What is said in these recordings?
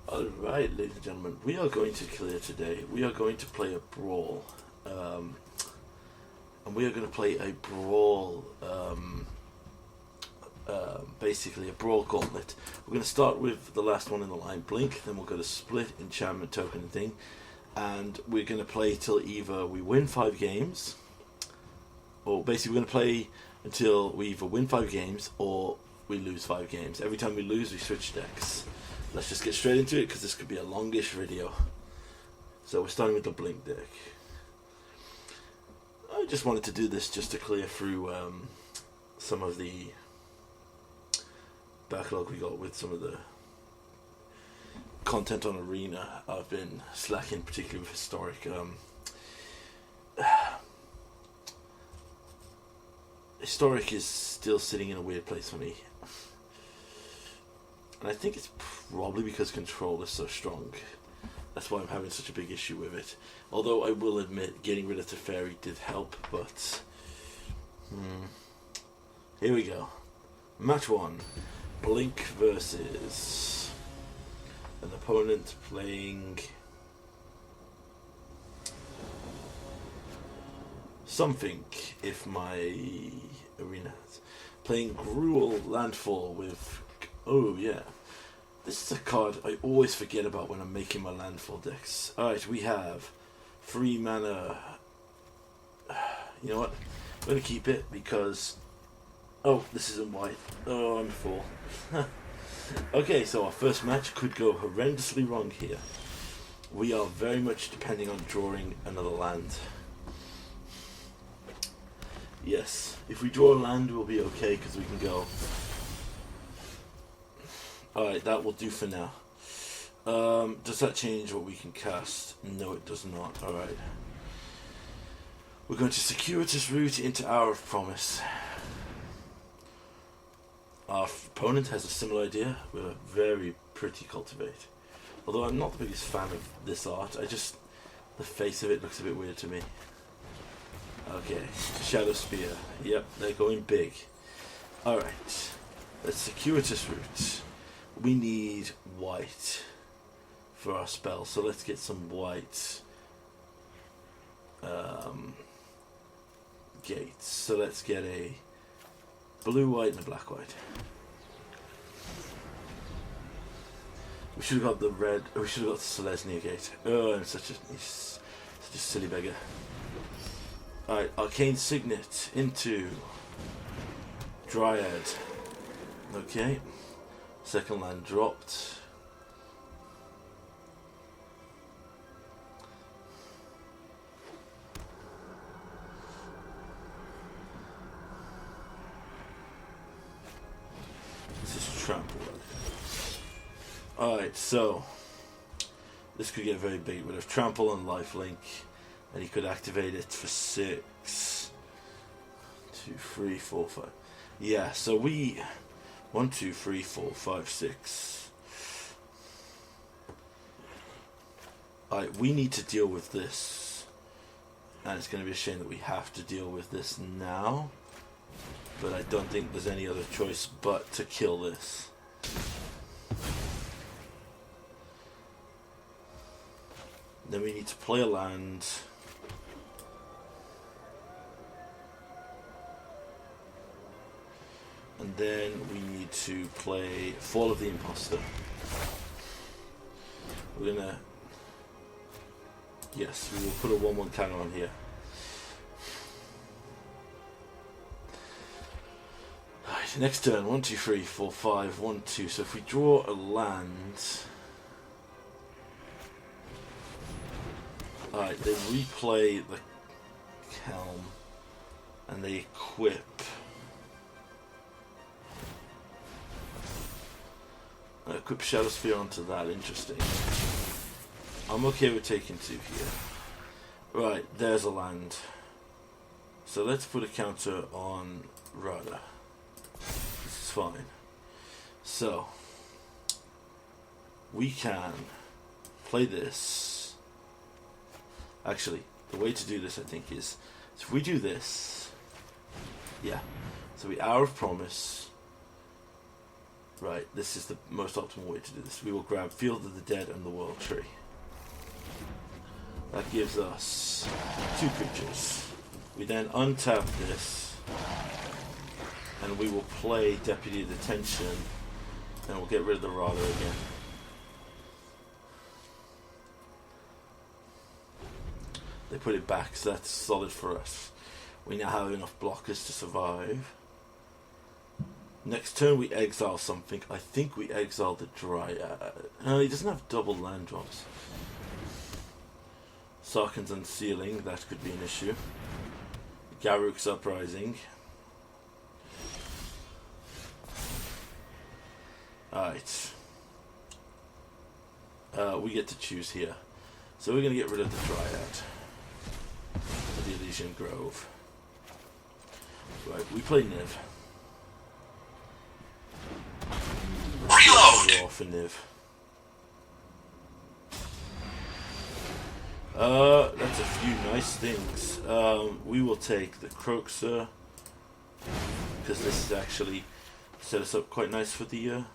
Alright, ladies and gentlemen, we are going to clear today. We are going to play a Brawl. And we are going to play a Brawl, basically a Brawl Gauntlet. We're going to start with the last one in the line, Blink, then we'll go to Split, Enchantment Token and thing. And we're going to play till either we win 5 games, or basically we're going to play until we either win 5 games or we lose 5 games. Every time we lose, we switch decks. Let's just get straight into it because this could be a longish video. So we're starting with the Blink deck. I just wanted to do this just to clear through some of the backlog we got with some of the content on Arena. I've been slacking, particularly with Historic. Historic is still sitting in a weird place for me. And I think it's probably because Control is so strong. That's why I'm having such a big issue with it. Although I will admit, getting rid of Teferi did help, but... Here we go. Match 1. Blink versus an opponent playing... something, if my arena has. Playing Gruel Landfall with... Oh, yeah. This is a card I always forget about when I'm making my landfall decks. Alright, we have 3 mana. You know what? I'm going to keep it because... Oh, this isn't white. Oh, I'm a fool. Okay, so our first match could go horrendously wrong here. We are very much depending on drawing another land. Yes, if we draw a land, we'll be okay because we can go... Alright, that will do for now. Does that change what we can cast? No, it does not. Alright. We're going to circuitous route into Hour of Promise. Our opponent has a similar idea with a very pretty Cultivate. Although I'm not the biggest fan of this art, the face of it looks a bit weird to me. Okay, Shadow Spear. Yep, they're going big. Alright, let's circuitous route. We need white for our spell, so let's get some white gates. So let's get a blue white and a black white. We should have got the red. We should have got the Selesnya gate. Oh, I'm such a silly beggar. Alright, Arcane Signet into Dryad. Okay. Second land dropped. This is Trample. Alright, so this could get very big. We'd have Trample and Lifelink, and he could activate it for 6, 2, 3, 4, 5. Yeah, so we 1, 2, 3, 4, 5, 6. Alright, we need to deal with this. And it's going to be a shame that we have to deal with this now. But I don't think there's any other choice but to kill this. Then we need to play a land. And then we need to play Fall of the Imposter. We're gonna... Yes, we will put a 1/1 counter on here. Alright, next turn. 1, 2, 3, 4, 5, 1, 2. So if we draw a land... Alright, they replay the Helm. And they equip... Equip Shadow Sphere onto that, interesting. I'm okay with taking 2 here. Right, there's a land. So let's put a counter on Rada. This is fine. So, we can play this. Actually, the way to do this, I think, is if we do this, yeah. So we Hour of Promise. Right, this is the most optimal way to do this. We will grab Field of the Dead and the World Tree. That gives us 2 creatures. We then untap this, and we will play Deputy of Detention, and we'll get rid of the Rada again. They put it back, so that's solid for us. We now have enough blockers to survive. Next turn we exile something. I think we exile the Dryad. No, he doesn't have double land drops. Sarkhan's Unsealing, that could be an issue. Garruk's Uprising. Alright. We get to choose here. So we're going to get rid of the Dryad. The Elysian Grove. Right, we play Niv. Reload! For Niv. That's a few nice things. We will take the Croxer, because this is actually set us up quite nice for the year.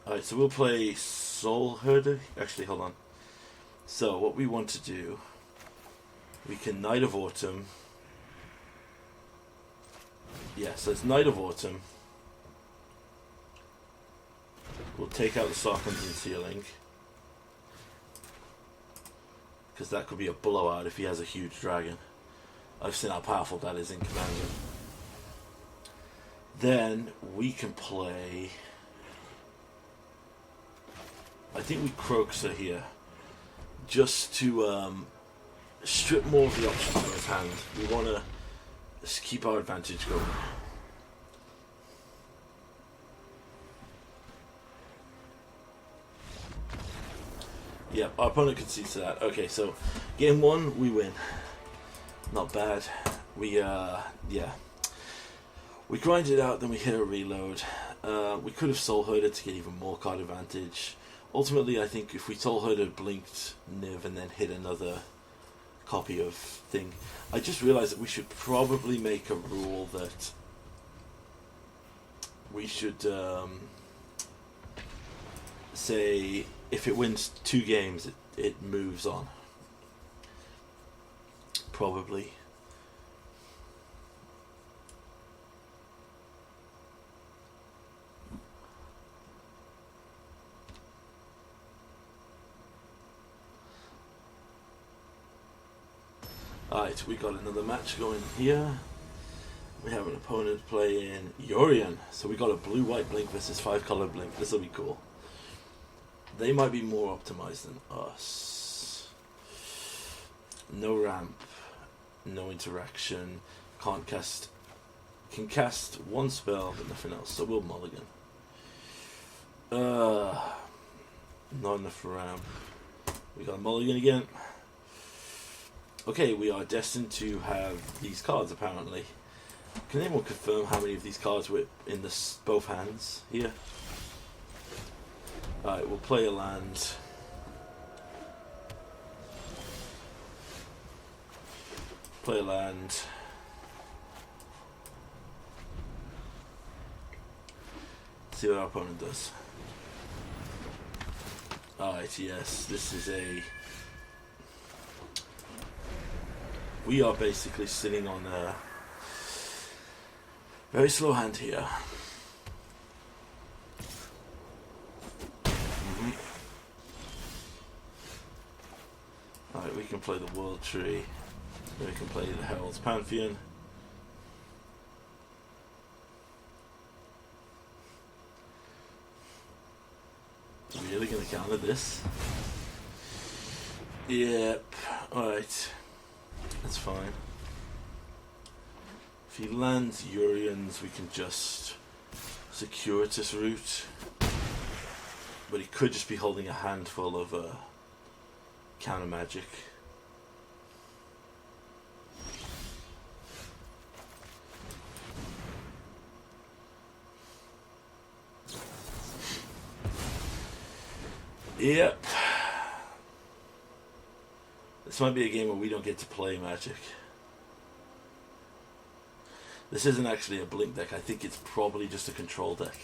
Alright, so we'll play Soul Herder. Actually, hold on. So, what we want to do, we can Night of Autumn. Yeah, so it's Night of Autumn. We'll take out the Sarkhan's Unsealing, because that could be a blowout if he has a huge dragon. I've seen how powerful that is in Commander. Then we can play... I think we Croxer here, just to strip more of the options from his hand. We want to keep our advantage going. Yeah, our opponent concedes to that. Okay, so game 1 we win. Not bad. We we grind it out, then we hit a reload. We could have Soul Herder to get even more card advantage. Ultimately, I think if we Soul Herder, blinked Niv, and then hit another copy of thing, I just realized that we should probably make a rule that we should say if it wins 2 games, it moves on. Probably. Alright, we got another match going here. We have an opponent playing Yorion. So we got a blue-white blink versus 5-color blink. This will be cool. They might be more optimized than us. No ramp, no interaction, can cast 1 spell but nothing else, so we'll mulligan. Not enough ramp. We got a mulligan again. Okay, we are destined to have these cards apparently. Can anyone confirm how many of these cards were in both hands here? Alright, we'll play a land. Play a land. See what our opponent does. Alright, yes, this is a... We are basically sitting on a very slow hand here. Alright, we can play the World Tree. Then we can play the Herald's Pantheon. Really gonna counter this? Yep. Alright. That's fine. If he lands Urians, we can just Circuitous Route. But he could just be holding a handful of counter magic. Yep. This might be a game where we don't get to play Magic. This isn't actually a Blink deck. I think it's probably just a control deck.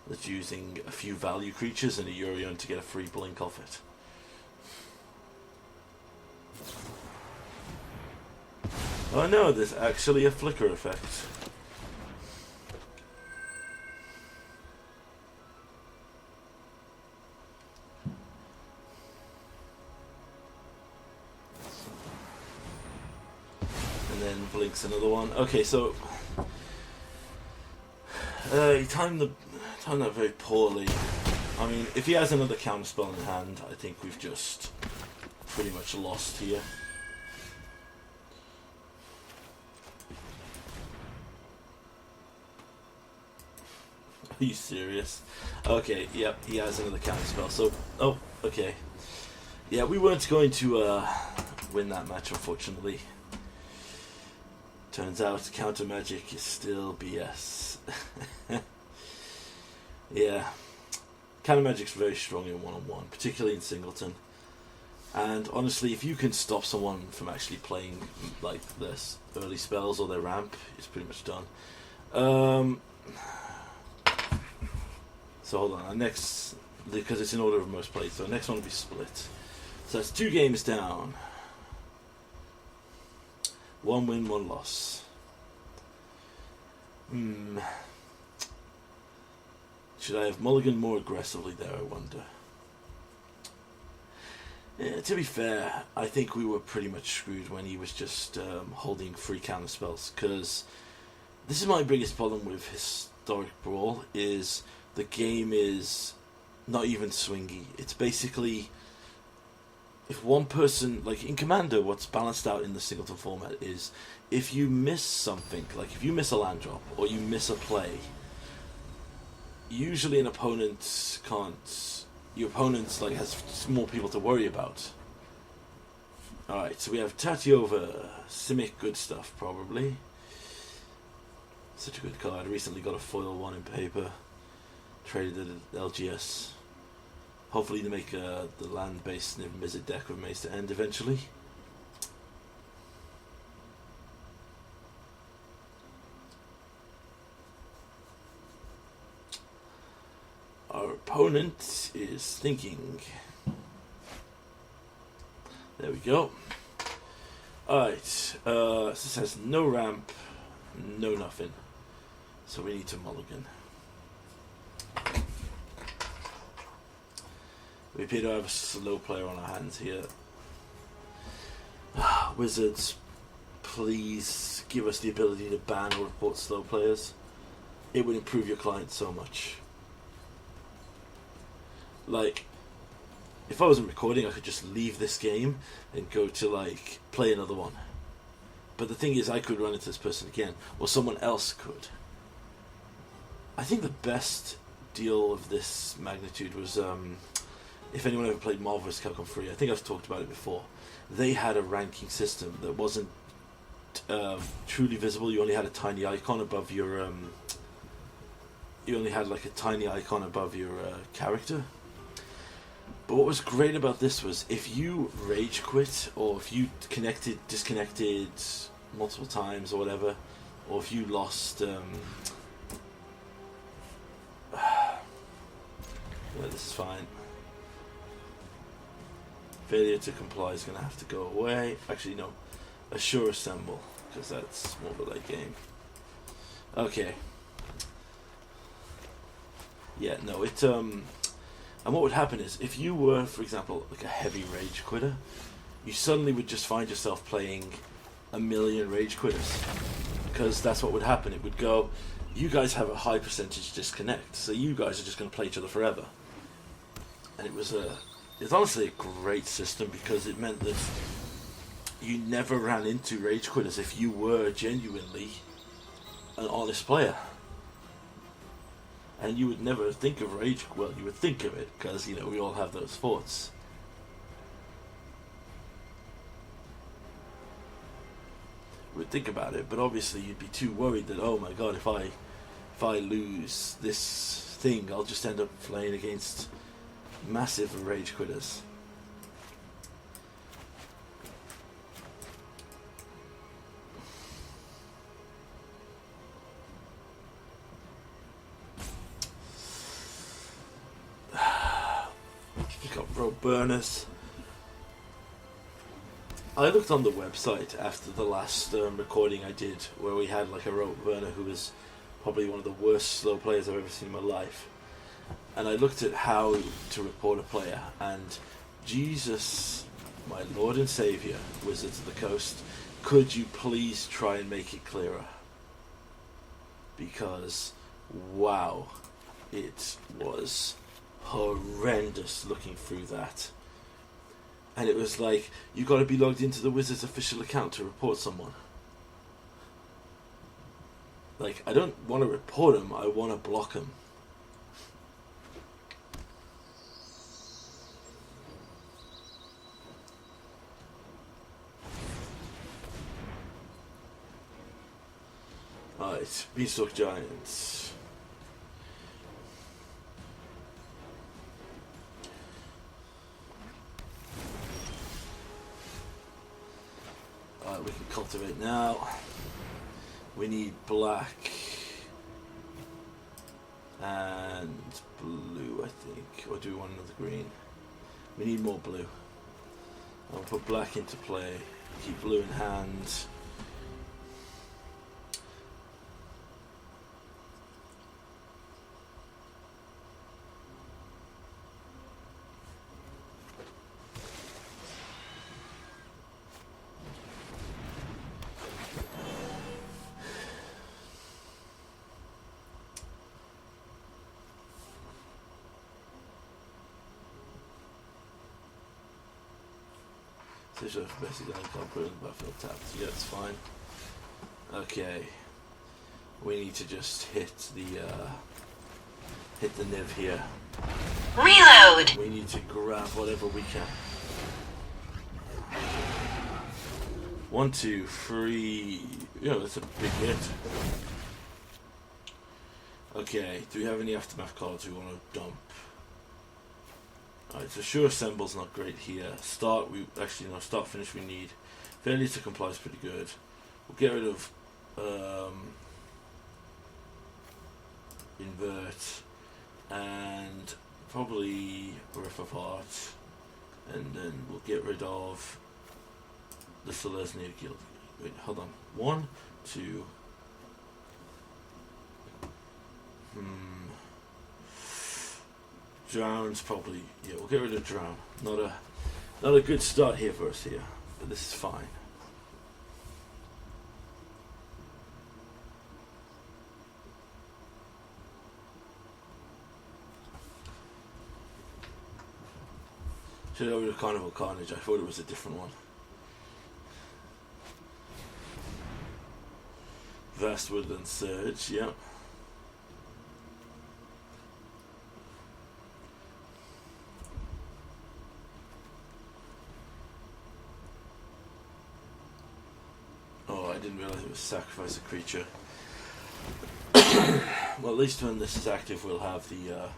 that's using a few value creatures and a Yorion to get a free blink off it. Oh no, there's actually a flicker effect. And then blinks another one. Okay, so he timed that very poorly. I mean, if he has another counterspell in hand, I think we've just pretty much lost here. Are you serious? Okay, yep, he has another counterspell. So, oh, okay. Yeah, we weren't going to win that match, unfortunately. Turns out counter magic is still BS. Yeah. Counter magic's very strong in one-on-one, particularly in singleton. And honestly, if you can stop someone from actually playing like their early spells or their ramp, it's pretty much done. So hold on, our next, because it's in order of most played, so our next one will be split. So that's 2 games down. 1 win, 1 loss. Should I have mulliganed more aggressively there, I wonder? Yeah, to be fair, I think we were pretty much screwed when he was just holding free counter spells, because this is my biggest problem with historic Brawl, is the game is not even swingy. It's basically, if one person, like in Commander, what's balanced out in the singleton format is, if you miss something, like if you miss a land drop, or you miss a play, usually an opponent can't, your opponent like has more people to worry about. Alright, so we have Tatiova, Simic, good stuff probably. Such a good card. Recently got a foil one in paper. Traded it at LGS. Hopefully to make the land-based Mizzet deck with Maze to end eventually. Our opponent is thinking. There we go. Alright, so this has no ramp, no nothing. So we need to mulligan. We appear to have a slow player on our hands here. Wizards, please give us the ability to ban or report slow players. It would improve your client so much. Like, if I wasn't recording, I could just leave this game and go to, like, play another one. But the thing is, I could run into this person again, or someone else could. I think the best deal of this magnitude was, if anyone ever played Marvel vs. Capcom 3, I think I've talked about it before. They had a ranking system that wasn't truly visible. You only had a tiny icon above your, you only had like a tiny icon above your character. But what was great about this was, if you rage quit, or if you disconnected multiple times or whatever, or if you lost, yeah, this is fine. Failure to comply is going to have to go away. Actually, no. Assure assemble, because that's more of a late game. Okay. Yeah, no, it, and what would happen is, if you were, for example, like a heavy rage quitter, you suddenly would just find yourself playing a million rage quitters. Because that's what would happen. It would go, you guys have a high percentage disconnect, so you guys are just going to play each other forever. And it's honestly a great system, because it meant that you never ran into rage quitters if you were genuinely an honest player. And you would never think of rage, well, you would think of it, because, you know, we all have those thoughts. You would think about it, but obviously you'd be too worried that, oh my god, if I lose this thing, I'll just end up playing against massive rage quitters. We've got rope burners. I looked on the website after the last recording I did, where we had like a rope burner who was probably one of the worst slow players I've ever seen in my life. And I looked at how to report a player, and Jesus, my Lord and Saviour, Wizards of the Coast, could you please try and make it clearer? Because, wow, it was horrendous looking through that. And it was like, you got to be logged into the Wizards official account to report someone. Like, I don't want to report him, I want to block him. Alright, Beanstalk Giants. Alright, we can cultivate now. We need black and blue, I think. Or do we want another green? We need more blue. I'll put black into play. Keep blue in hand. So basically I can't put it in the battlefield tapped. Yeah, it's fine. Okay. We need to just hit the niv here. Reload! We need to grab whatever we can. 1, 2, 3. Yeah, that's a big hit. Okay, do we have any aftermath cards we want to dump? Alright, so sure assemble's not great here. Start finish we need. Failure to comply is pretty good. We'll get rid of invert and probably Riff Apart, and then we'll get rid of the Selesnya Guild. Wait, hold on. 1, 2. Drown's probably, yeah, we'll get rid of Drown. Not a good start here for us here, but this is fine. Should have rid of Carnival Carnage. I thought it was a different one. Vast Woodland Surge, yeah. I didn't realise it was sacrifice a creature. Well, at least when this is active, we'll have the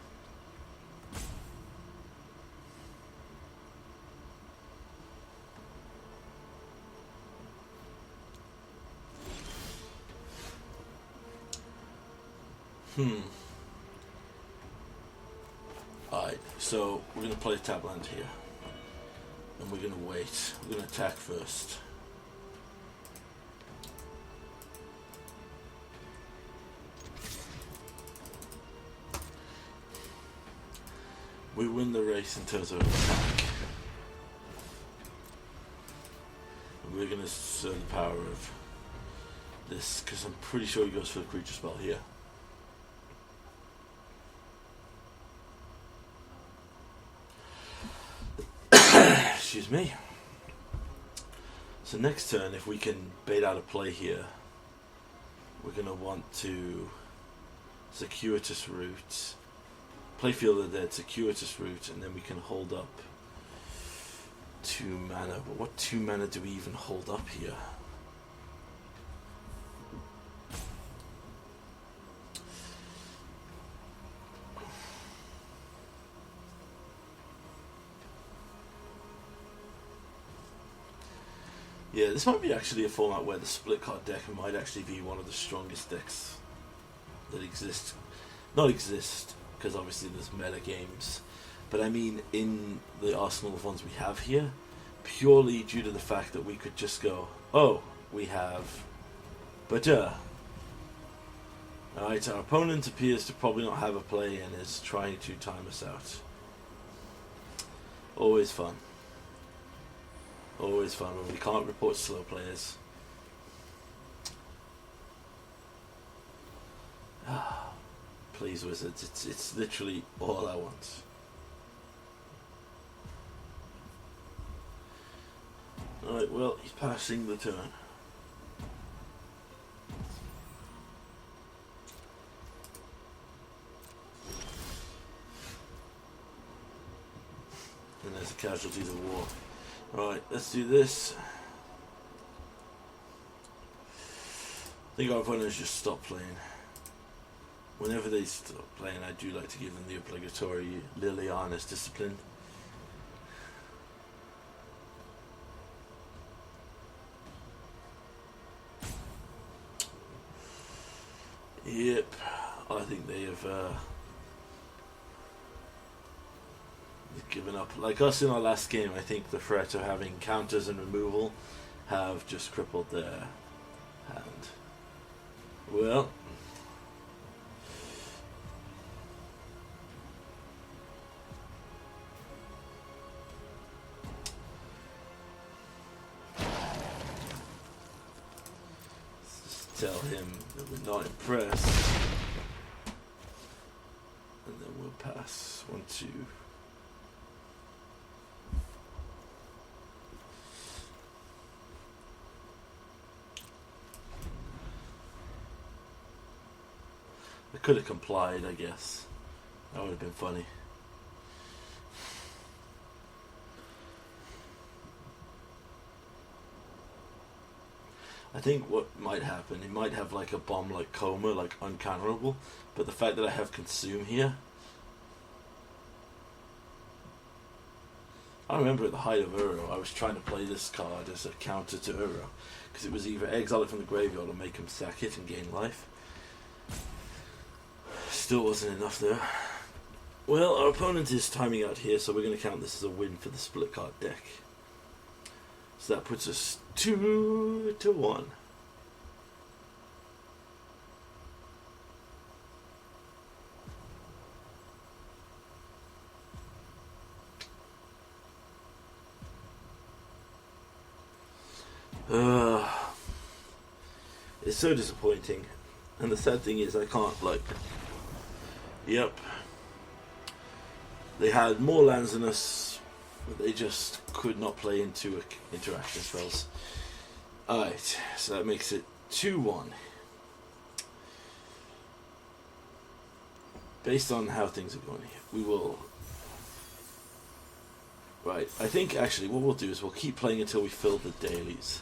Alright, so we're going to play Tabland here. And we're going to wait. We're going to attack first. We win the race in terms of attack. And we're going to serve the power of this, because I'm pretty sure he goes for the creature spell here. Excuse me. So next turn, if we can bait out a play here, we're going to want to Circuitous Route. Play Field of the Dead, Circuitous Route, and then we can hold up 2 mana. But what 2 mana do we even hold up here? Yeah, this might be actually a format where the split card deck might actually be one of the strongest decks that exist. Not exist, because obviously there's meta games but I mean in the arsenal of ones we have here, purely due to the fact that we could just go, oh, we have Butter. Alright, our opponent appears to probably not have a play and is trying to time us out. Always fun. Always fun when we can't report slow players. Please, Wizards, it's literally all I want. Alright, well, he's passing the turn. And there's the casualties of war. Alright, let's do this. I think our opponents just stop playing. Whenever they stop playing, I do like to give them the obligatory Liliana's discipline. Yep, I think they have given up. Like us in our last game, I think the threat of having counters and removal have just crippled their hand. Well, tell him that we're not impressed, and then we'll pass. 1, 2. I could have complied, I guess. That would have been funny. I think what might happen, it might have like a bomb like Coma, like uncounterable, but the fact that I have Consume here, I remember at the height of Uro, I was trying to play this card as a counter to Uro, because it was either exile it from the graveyard or make him sack it and gain life. Still wasn't enough there. Well, our opponent is timing out here, so we're going to count this as a win for the split card deck. So that puts us 2-1. It's so disappointing, and the sad thing is I can't, like, yep, they had more lands than us, but they just could not play into interaction spells. Alright, so that makes it 2-1. Based on how things are going here, we will... Right, I think actually what we'll do is we'll keep playing until we fill the dailies.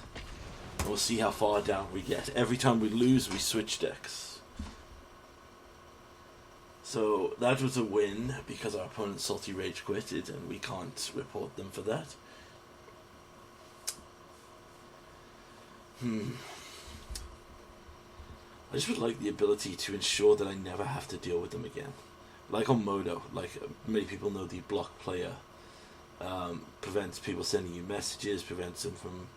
And we'll see how far down we get. Every time we lose, we switch decks. So that was a win because our opponent Salty Rage quitted and we can't report them for that. I just would like the ability to ensure that I never have to deal with them again. Like on Modo, like many people know, the block player prevents people sending you messages, prevents them from...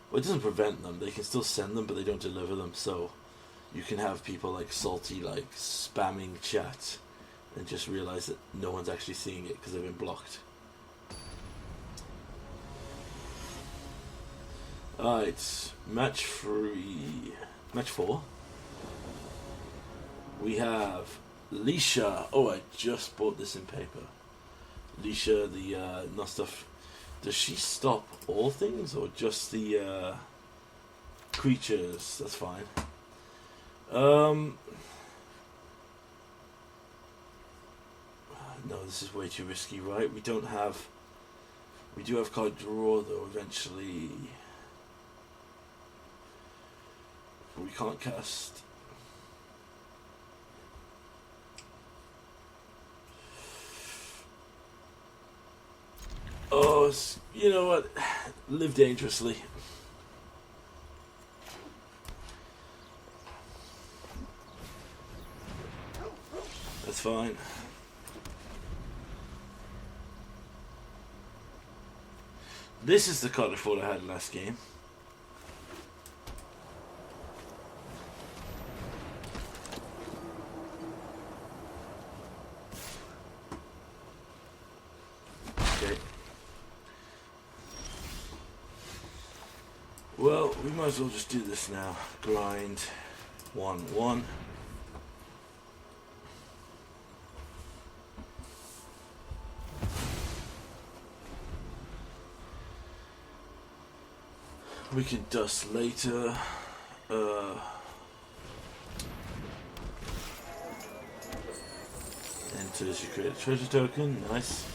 Well, it doesn't prevent them, they can still send them but they don't deliver them, so you can have people like Salty like spamming chat and just realize that no one's actually seeing it because they've been blocked. Alright, match 4. We have Lisha. Oh, I just bought this in paper. Lisha, the not stuff. Does she stop all things or just the creatures? That's fine. No, this is way too risky, right? We don't have... We do have card draw, though, eventually. We can't cast... Oh, you know what? Live dangerously. That's fine. This is the card I thought I had last game. Okay. Well, we might as well just do this now. Grind 1-1. We can dust later. Enters, you create a treasure token. Nice.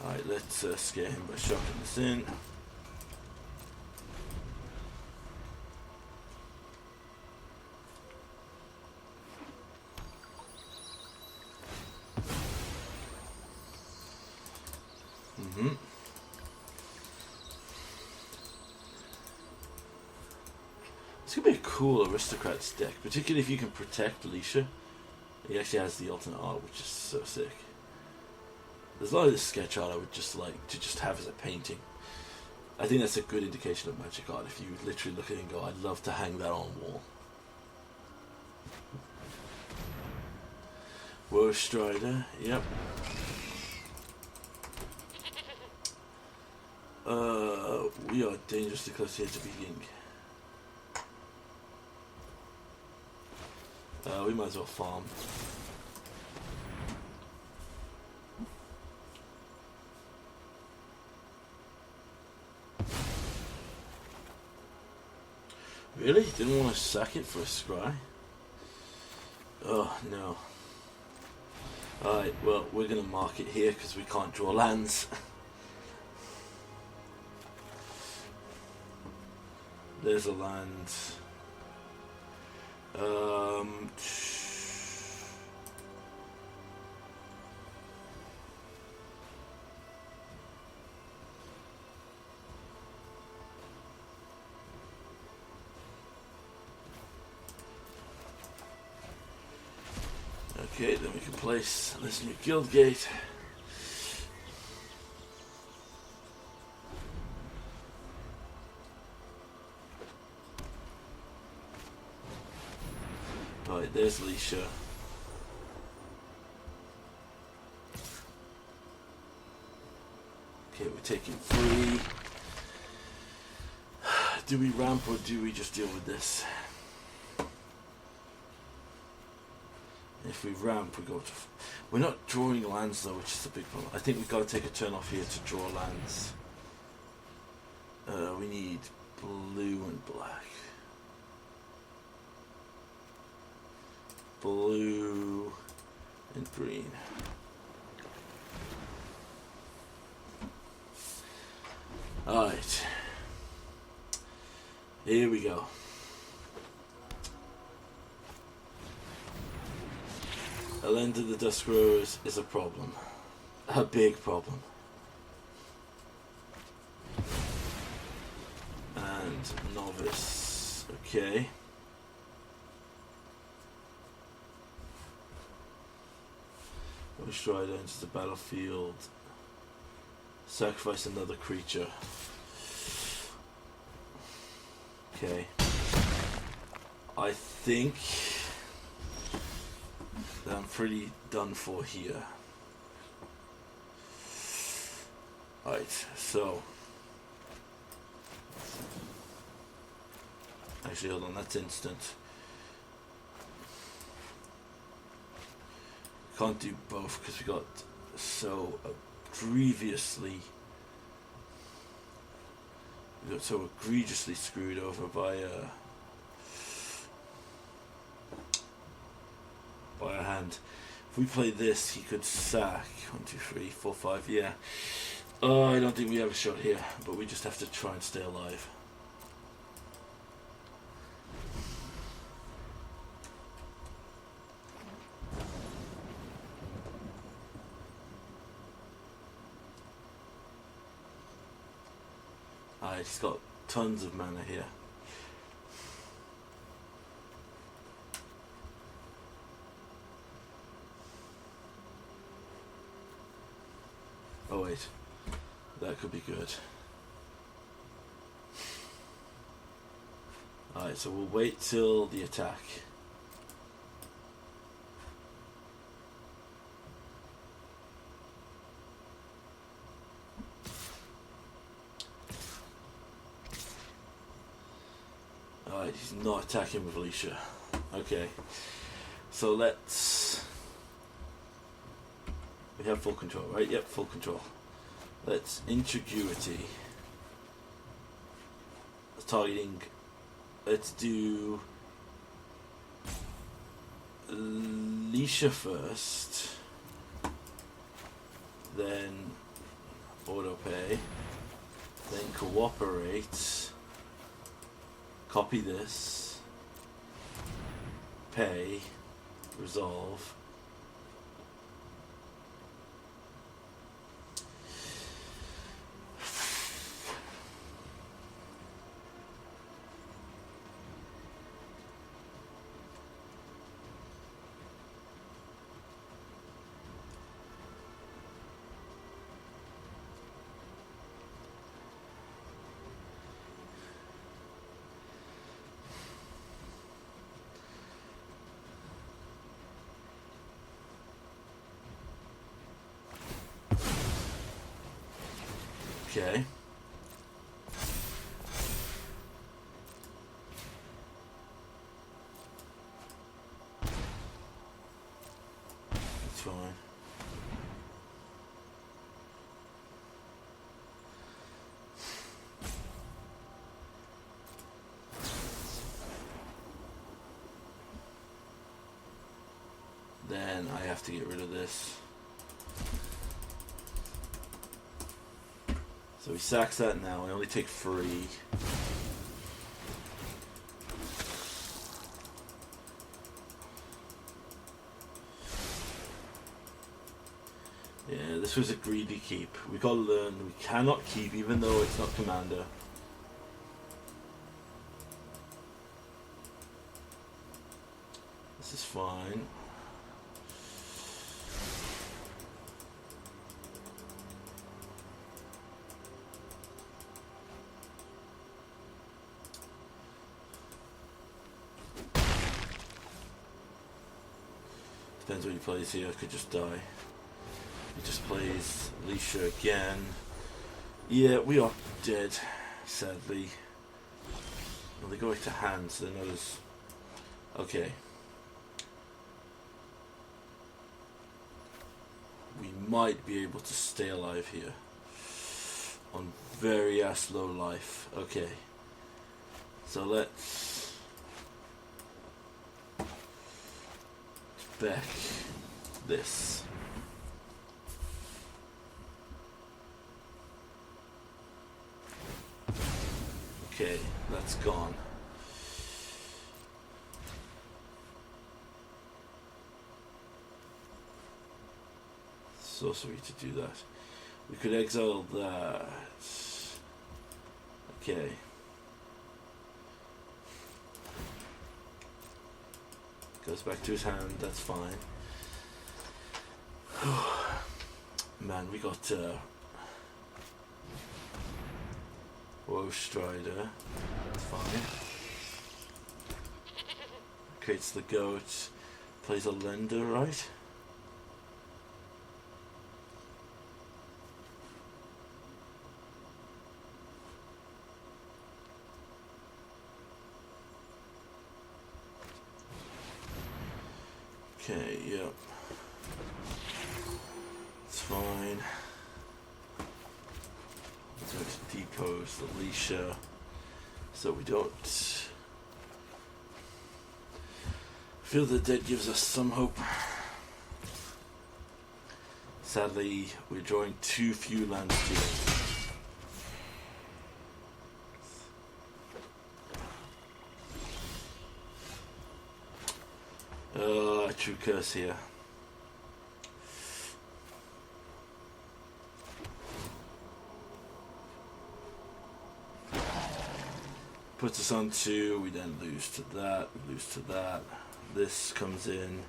Alright, let's scare him by shocking this in. It's gonna be a cool aristocrats deck, particularly if you can protect Leisha. He actually has the alternate art, which is so sick. There's a lot of this sketch art I would just like to just have as a painting. I think that's a good indication of magic art. If you literally look at it and go, I'd love to hang that on wall. War Strider, yep. We are dangerously close here to being. We might as well farm. Really? Didn't want to sack it for a scry? Oh, no. Alright, well, we're going to mark it here because we can't draw lands. There's a land. Okay, then we can place this new guild gate. Alright, there's Leisha. Okay, we're taking 3. Do we ramp or do we just deal with this? If we ramp, we go to... We're not drawing lands though, which is the big problem. I think we've got to take a turn off here to draw lands. We need blue and black. Blue and green. Alright. Here we go. Elenda the Dusk Rose is a problem. A big problem. And Novice. Okay. Strider enters the battlefield. Sacrifice another creature. Okay. I think that I'm pretty done for here. Alright, so. Actually, hold on, that's instant. Can't do both because we got so egregiously screwed over by a hand. If we play this, he could sack 1, 2, 3, 4, 5. Yeah. I don't think we have a shot here, but we just have to try and stay alive. He's got tons of mana here. wait. That could be good. Alright, so we'll wait till the attack. Alright, he's not attacking with Alicia. Okay. So let's... We have full control, right? Yep, full control. Let's Intriguity. Targeting... Let's do... Alicia first. Then... Autopay. Then Cooperate. Copy this. Pay. Resolve. Okay. That's fine. Then I have to get rid of this. So he sacks that now. I only take 3. Yeah, this was a greedy keep. We gotta learn we cannot keep even though it's not commander. This is fine. Depends what he plays here. I could just die. He just plays Alicia again. Yeah, we are dead, sadly. Well, they go back to hand, so they know there's... Okay. We might be able to stay alive here. On very low life. Okay. So let's... back this. Okay, that's gone. Sorcery to do that. We could exile that. Okay. Goes back to his hand, that's fine. Man, we got Woe Strider, that's fine. Creates the goat, plays a lender, right? Okay, yep. It's fine. I'm going to depose Alicia so we don't feel the dead gives us some hope. Sadly, we're drawing too few lands to it. True curse here. Puts us on 2, we then lose to that, we lose to that. This comes in.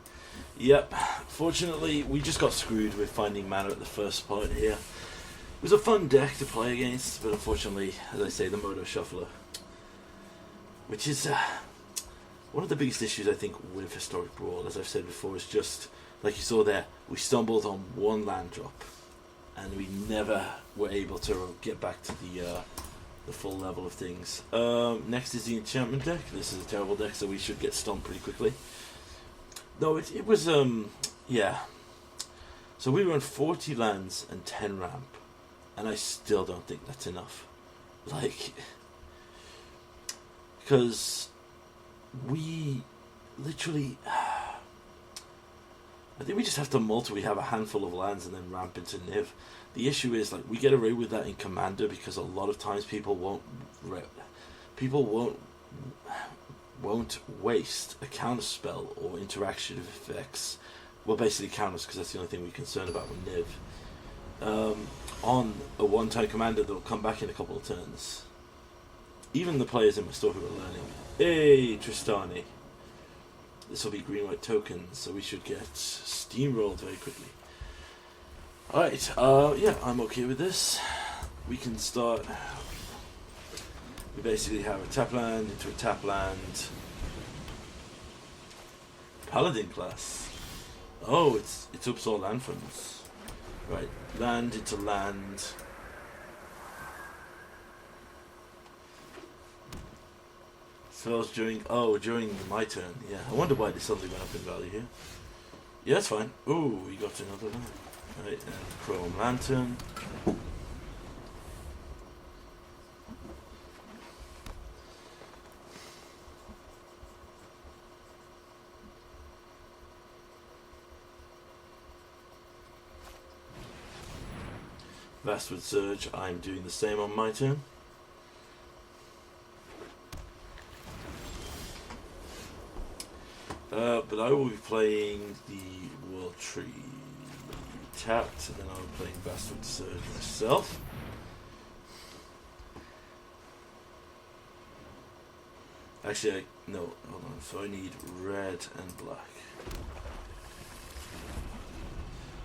Yep, fortunately we just got screwed with finding mana at the first point here. It was a fun deck to play against, but unfortunately, as I say, the Moto Shuffler, which is one of the biggest issues I think with Historic Brawl, as I've said before, is just, like you saw there, we stumbled on one land drop, and we never were able to get back to the full level of things. Next is the Enchantment Deck. This is a terrible deck, so we should get stumped pretty quickly. No, it was, yeah. So we run 40 lands and 10 ramp, and I still don't think that's enough. Like, because we literally, I think we just have to we have a handful of lands and then ramp into Niv. The issue is, like, we get away with that in Commander because a lot of times people won't waste a counter spell or interaction effects. Well, basically counters, because that's the only thing we're concerned about with Niv. On a one-time Commander that'll come back in a couple of turns. Even the players in my store who are learning. Hey, Tristani. This will be green-white tokens, so we should get steamrolled very quickly. Alright, yeah, I'm okay with this. We can start. We basically have a tap land into a tap land. Paladin class. Oh, it's Upsal land funds. Right, land into land. Spells during my turn. Yeah, I wonder why this suddenly went up in value here. Yeah, that's fine. Ooh, we got another land. Right, and Chrome Lantern. Vastwood Surge, I'm doing the same on my turn. But I will be playing the World Tree tapped, and then I'll be playing Vastwood Surge myself. Actually, no, hold on. So I need red and black.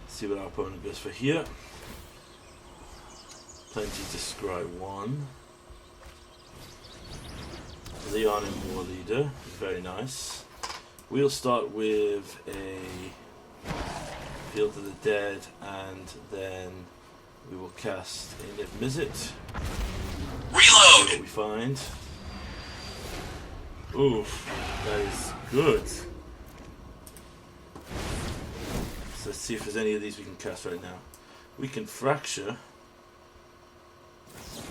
See what our opponent goes for here. Plenty to scry 1. Leon and War Leader, very nice. We'll start with a Field of the Dead, and then we will cast a Niv Mizzet. Reload! See what we find. Oof, that is good. So let's see if there's any of these we can cast right now. We can Fracture.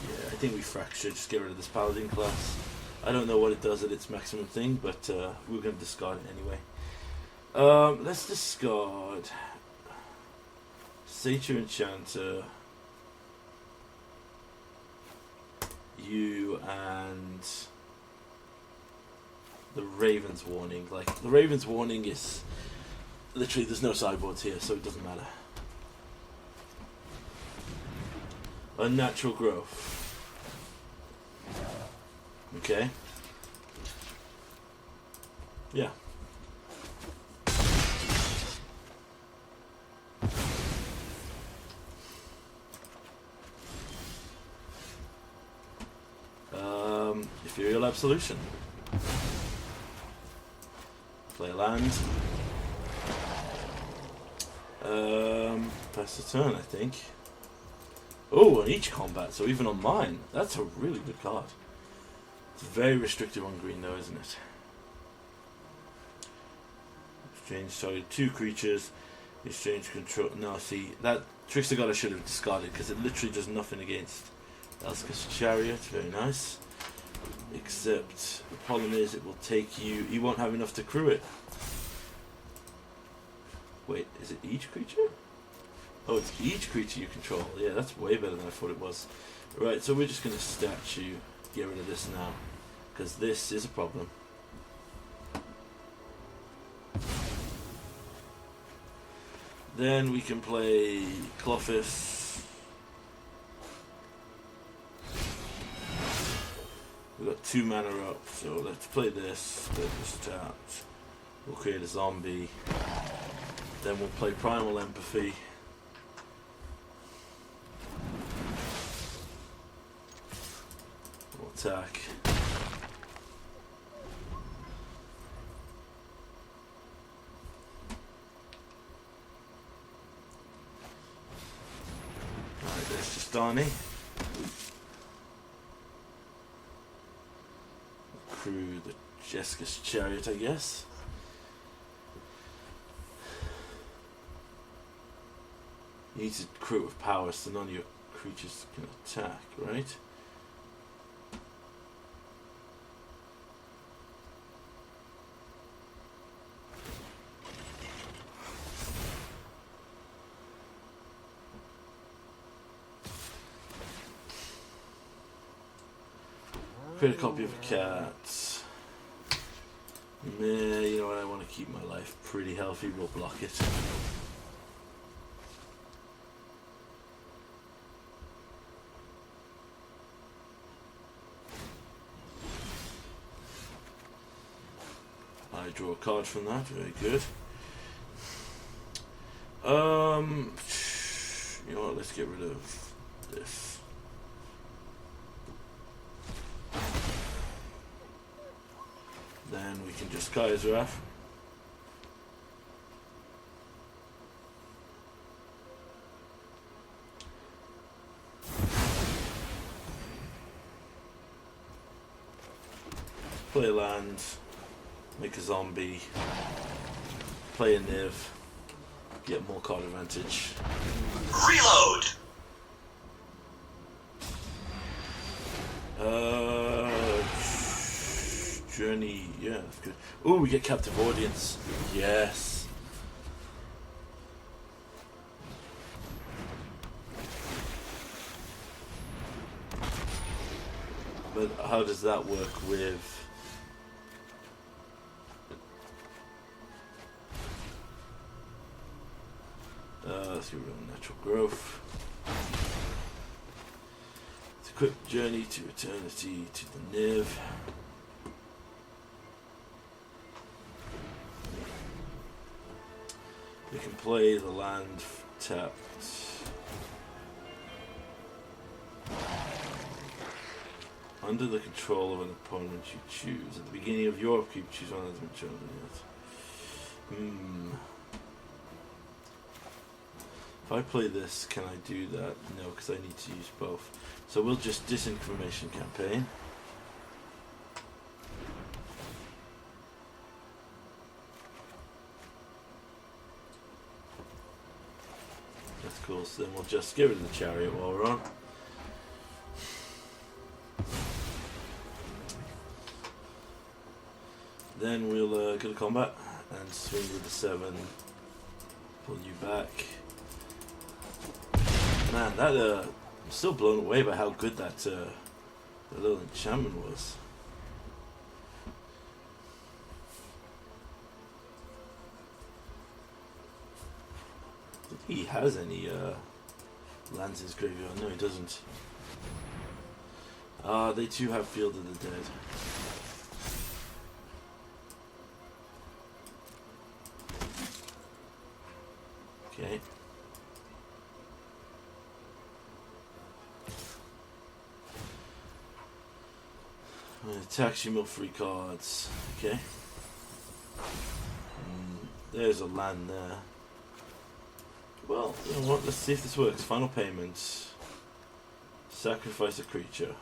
Yeah, I think we Fracture, just get rid of this Paladin class. I don't know what it does at its maximum thing, but we're going to discard it anyway. Let's discard Satyr Enchanter, you, and the Raven's Warning. Like, the Raven's Warning is literally, there's no sideboards here, so it doesn't matter. Unnatural Growth. Okay. Yeah. Ethereal Absolution. Play a land. Pass the turn, I think. Oh, on each combat, so even on mine. That's a really good card. It's very restrictive on green though, isn't it? Exchange target 2 creatures. Exchange control. No, see, that Trickster God I should have discarded because it literally does nothing against Elska's Chariot. Very nice. Except the problem is it will take you. You won't have enough to crew it. Wait, is it each creature? Oh, it's each creature you control. Yeah, that's way better than I thought it was. Right, so we're just going to statue. Get rid of this now, because this is a problem. Then we can play Clothis. We've got 2 mana up, so let's play this. Play this tapped. We'll create a zombie. Then we'll play Primal Empathy. attack. Alright, there's just Darnie. Crew the Jessica's chariot, I guess. You need to crew with power so none of your creatures can attack, right? Create a copy of a cat. Meh, you know what, I want to keep my life pretty healthy, we'll block it. I draw a card from that, very good. You know what, let's get rid of this. Then we can just Kai's Wrath. Play a land, make a zombie, play a Niv, get more card advantage. Reload! Journey, yeah, that's good. Oh, we get Captive Audience. Yes. But how does that work with... let's get rid of Natural Growth. It's a quick journey to eternity to the Niv. We can play the land tapped. Under the control of an opponent you choose. At the beginning of your upkeep, choose one that's been chosen yet. If I play this, can I do that? No, because I need to use both. So we'll just Disinformation Campaign. That's cool, so then we'll just get rid of the chariot while we're on. Then we'll go to combat and swing with the 7, pull you back. Man, that I'm still blown away by how good that little enchantment was. I don't think he has any lands in his graveyard. No, he doesn't. They too have Field of the Dead. Okay. Attacks you mill 3 cards. Okay. There's a land there. Well, you know what? Let's see if this works. Final payment. Sacrifice a creature.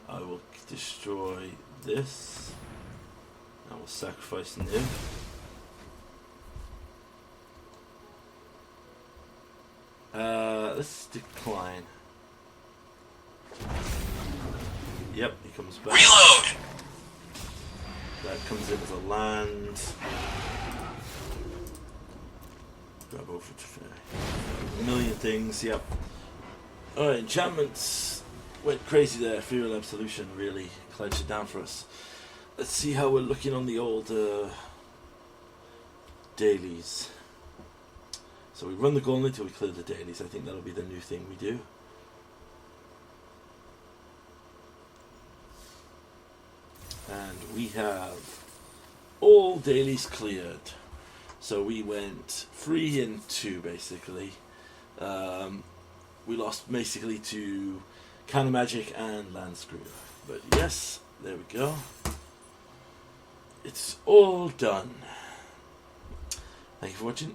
I will destroy this. I will sacrifice Niv. Let's decline. Yep, he comes back. Reload! That comes in as a land. Grab over to Fair. A million things, yep. Alright, enchantments went crazy there. Ethereal Absolution really clenched it down for us. Let's see how we're looking on the old dailies. So we run the Gauntlet until we clear the dailies. I think that'll be the new thing we do. And we have all dailies cleared. So we went 3 and 2 basically. We lost basically to Counter Magic and Land Screw. But yes, there we go. It's all done. Thank you for watching.